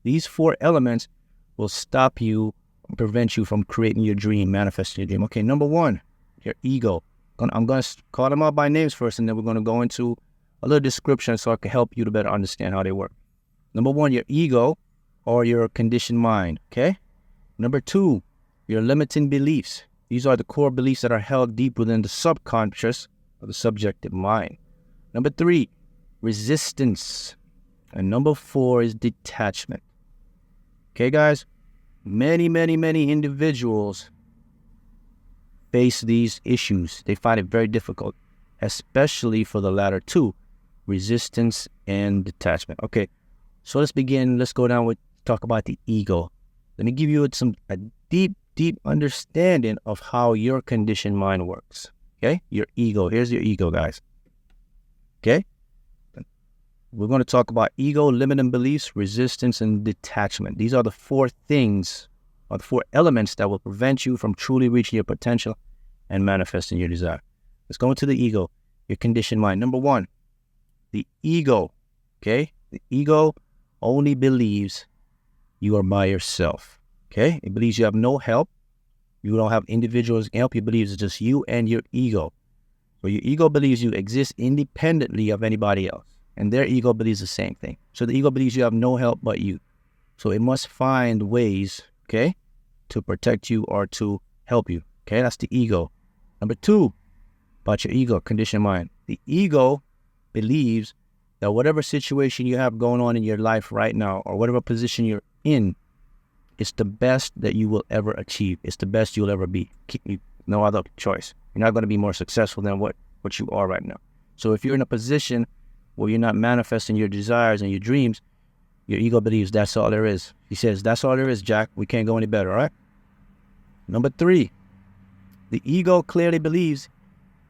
These 4 elements will stop you, prevent you from creating your dream, manifesting your dream. Okay, number 1, your ego. I'm going to call them out by names first, and then we're going to go into a little description so I can help you to better understand how they work. Number 1, your ego or your conditioned mind, okay? Number 2, your limiting beliefs. These are the core beliefs that are held deep within the subconscious or the subjective mind. Number 3, resistance. And number 4 is detachment. Okay, guys? Many individuals face these issues. They find it very difficult, especially for the latter 2, resistance and detachment. Okay, so let's begin. Let's go down with talk about the ego. Let me give you a deep understanding of how your conditioned mind works. Okay, your ego. Here's your ego, guys. Okay, we're going to talk about ego, limiting beliefs, resistance, and detachment. These are the 4 things, or the 4 elements that will prevent you from truly reaching your potential and manifesting your desire. Let's go into the ego, your conditioned mind. Number 1, the ego. Okay, the ego only believes you are by yourself. Okay, it believes you have no help. You don't have individuals help. It believes it's just you and your ego. So your ego believes you exist independently of anybody else. And their ego believes the same thing. So the ego believes you have no help but you. So it must find ways, okay, to protect you or to help you. Okay, that's the ego. Number 2, about your ego, conditioned mind. The ego believes that whatever situation you have going on in your life right now, or whatever position you're in, it's the best that you will ever achieve. It's the best you'll ever be. No other choice. You're not going to be more successful than what you are right now. So if you're in a position where you're not manifesting your desires and your dreams, your ego believes that's all there is. He says, that's all there is, Jack. We can't go any better, all right? Number 3, the ego clearly believes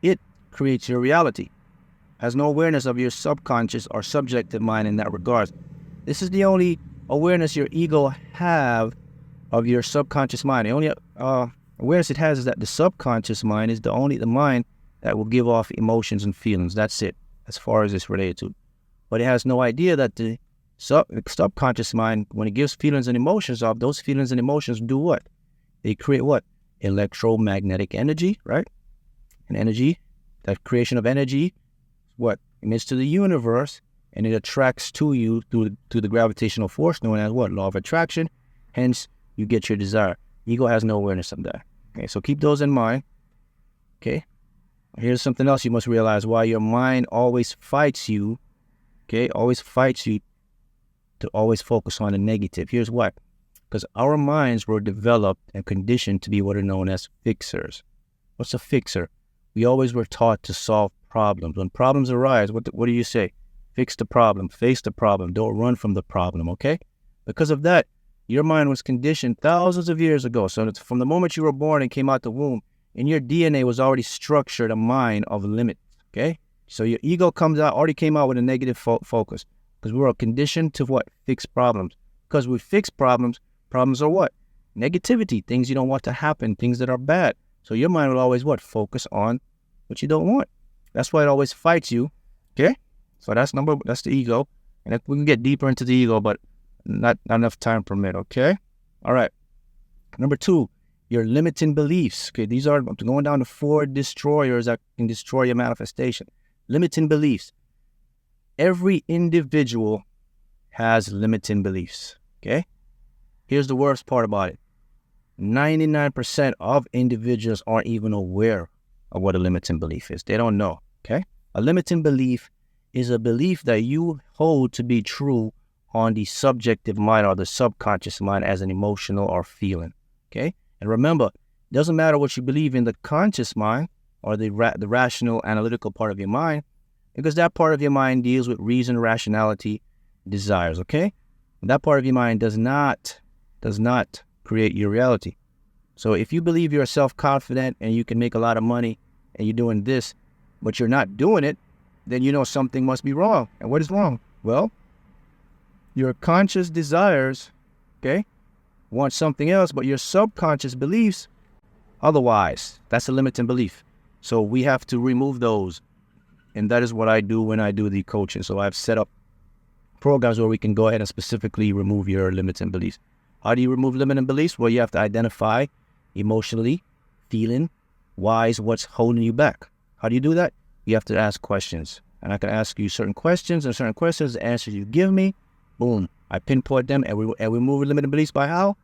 it creates your reality, has no awareness of your subconscious or subjective mind in that regard. This is the only awareness your ego have of your subconscious mind. The only awareness it has is that the subconscious mind is the mind that will give off emotions and feelings. That's it, as far as it's related to. But it has no idea that the subconscious mind, when it gives feelings and emotions off, those feelings and emotions do what? They create what? Electromagnetic energy, right? And energy, that creation of energy, what? Emits to the universe, and it attracts to you through the gravitational force known as what? Law of attraction. Hence, you get your desire. Ego has no awareness of that. Okay, so keep those in mind. Okay, here's something else you must realize: why your mind always fights you. Okay, always fights you to always focus on the negative. Here's why: because our minds were developed and conditioned to be what are known as fixers. What's a fixer? We always were taught to solve problems. When problems arise, what do you say? Fix the problem, face the problem, don't run from the problem, okay? Because of that, your mind was conditioned thousands of years ago. So from the moment you were born and came out the womb, in your DNA was already structured a mind of limits, okay? So your ego already came out with a negative focus, because we were conditioned to what? Fix problems. Because we fix problems, problems are what? Negativity, things you don't want to happen, things that are bad. So your mind will always what? Focus on what you don't want. That's why it always fights you, okay? So that's the ego. And we can get deeper into the ego, but not enough time permit, okay? All right. Number 2, your limiting beliefs. Okay, these are going down to 4 destroyers that can destroy your manifestation. Limiting beliefs. Every individual has limiting beliefs, okay? Here's the worst part about it. 99% of individuals aren't even aware of what a limiting belief is. They don't know, okay? A limiting belief is a belief that you hold to be true on the subjective mind or the subconscious mind as an emotional or feeling, okay? And remember, it doesn't matter what you believe in the conscious mind or the rational, analytical part of your mind, because that part of your mind deals with reason, rationality, desires, okay? And that part of your mind does not create your reality. So if you believe you're self-confident and you can make a lot of money and you're doing this, but you're not doing it, then you know something must be wrong. And what is wrong? Well, your conscious desires, okay, want something else, but your subconscious beliefs otherwise. That's a limiting belief. So we have to remove those. And that is what I do when I do the coaching. So I've set up programs where we can go ahead and specifically remove your limiting beliefs. How do you remove limiting beliefs? Well, you have to identify emotionally, feeling, wise, what's holding you back. How do you do that? You have to ask questions. And I can ask you certain questions, and certain questions, the answers you give me, boom, I pinpoint them, and we remove limiting beliefs by how?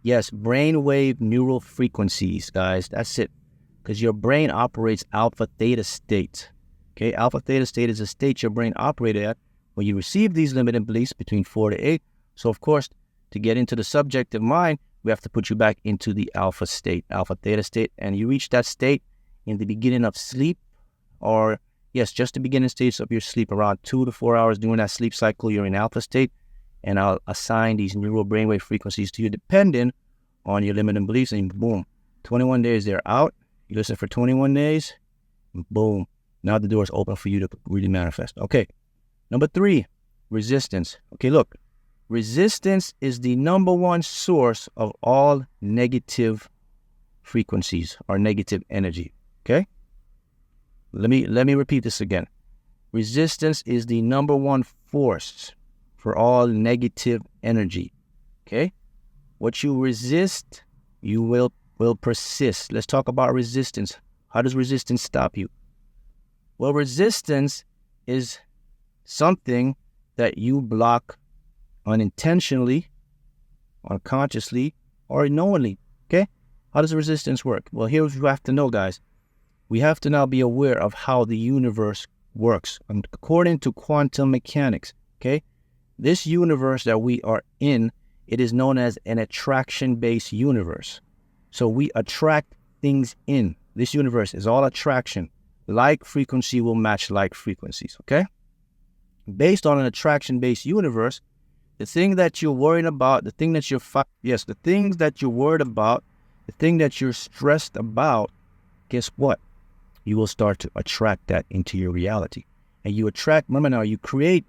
Yes, brainwave neural frequencies, guys. That's it. Because your brain operates alpha theta state. Okay, alpha theta state is a state your brain operated at when you receive these limiting beliefs between 4 to 8. So, of course, to get into the subjective mind, we have to put you back into the alpha state, alpha theta state. And you reach that state in the beginning of sleep, or yes, just the beginning stage of your sleep, around 2 to 4 hours during that sleep cycle, you're in alpha state. And I'll assign these neural brainwave frequencies to you depending on your limiting beliefs. And boom, 21 days, they're out. You listen for 21 days, boom. Now the door is open for you to really manifest. Okay, number 3, resistance. Okay, look, resistance is the number one source of all negative frequencies or negative energy. Okay, let me repeat this again. Resistance is the number one force for all negative energy. Okay, what you resist, you will persist. Let's talk about resistance. How does resistance stop you? Well, resistance is something that you block unintentionally, unconsciously, or knowingly. Okay? How does resistance work? Well, here's what you have to know, guys. We have to now be aware of how the universe works. And according to quantum mechanics, okay, this universe that we are in, it is known as an attraction-based universe. So we attract things in. This universe is all attraction. Like frequency will match like frequencies, okay? Based on an attraction-based universe, the thing that you're worried about, the thing that the things that you're worried about, the thing that you're stressed about, guess what? You will start to attract that into your reality. And you attract, remember now, you create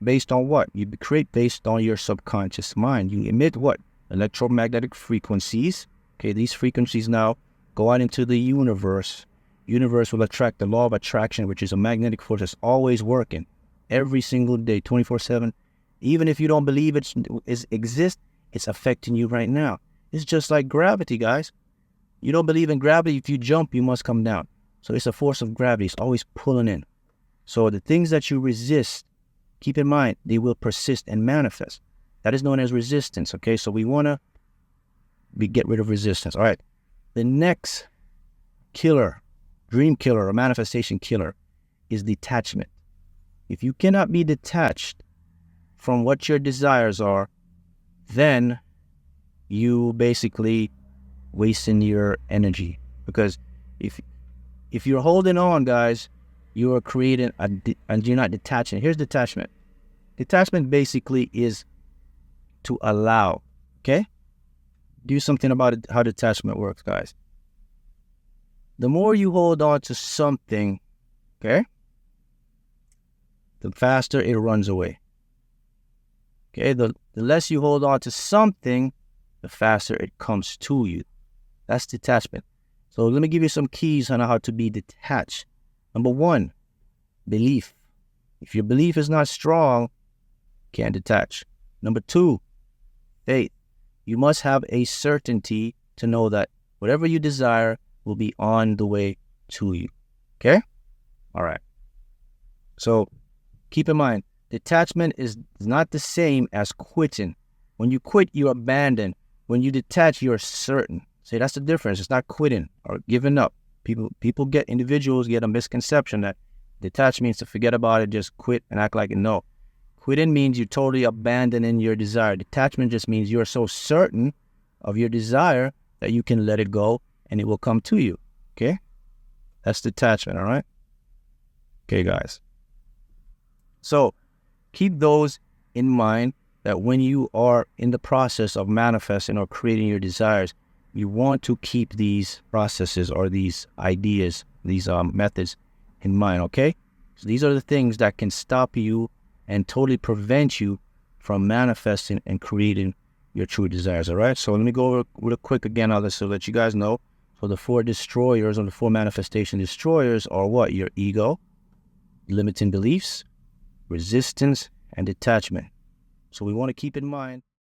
based on what? You create based on your subconscious mind. You emit what? Electromagnetic frequencies. Okay, these frequencies now go out into the universe. Universe will attract the law of attraction, which is a magnetic force that's always working every single day, 24/7. Even if you don't believe it exists, it's affecting you right now. It's just like gravity, guys. You don't believe in gravity. If you jump, you must come down. So it's a force of gravity. It's always pulling in. So the things that you resist, keep in mind, they will persist and manifest. That is known as resistance, okay? So we want to get rid of resistance. All right. The next killer, dream killer or manifestation killer is detachment. If you cannot be detached from what your desires are, then you basically wasting your energy. Because if you're holding on, guys, you are creating and you're not detaching. Here's detachment. Detachment basically is to allow, okay? Do something about it, how detachment works, guys. The more you hold on to something, okay, the faster it runs away. Okay, the less you hold on to something, the faster it comes to you. That's detachment. So let me give you some keys on how to be detached. Number 1, belief. If your belief is not strong, can't detach. Number 2, faith. You must have a certainty to know that whatever you desire will be on the way to you. Okay? All right. So keep in mind, detachment is not the same as quitting. When you quit, you abandon. When you detach, you're certain. See, that's the difference. It's not quitting or giving up. Individuals get a misconception that detach means to forget about it, just quit and act like it. No. Quitting means you totally abandoning your desire. Detachment just means you're so certain of your desire that you can let it go and it will come to you. Okay? That's detachment, all right? Okay, guys. So keep those in mind, that when you are in the process of manifesting or creating your desires, you want to keep these processes or these ideas, these methods in mind, okay? So these are the things that can stop you and totally prevent you from manifesting and creating your true desires, all right? So let me go over real quick again, so let you guys know. So the 4 destroyers or the 4 manifestation destroyers are what? Your ego, limiting beliefs, resistance, and detachment. So we want to keep in mind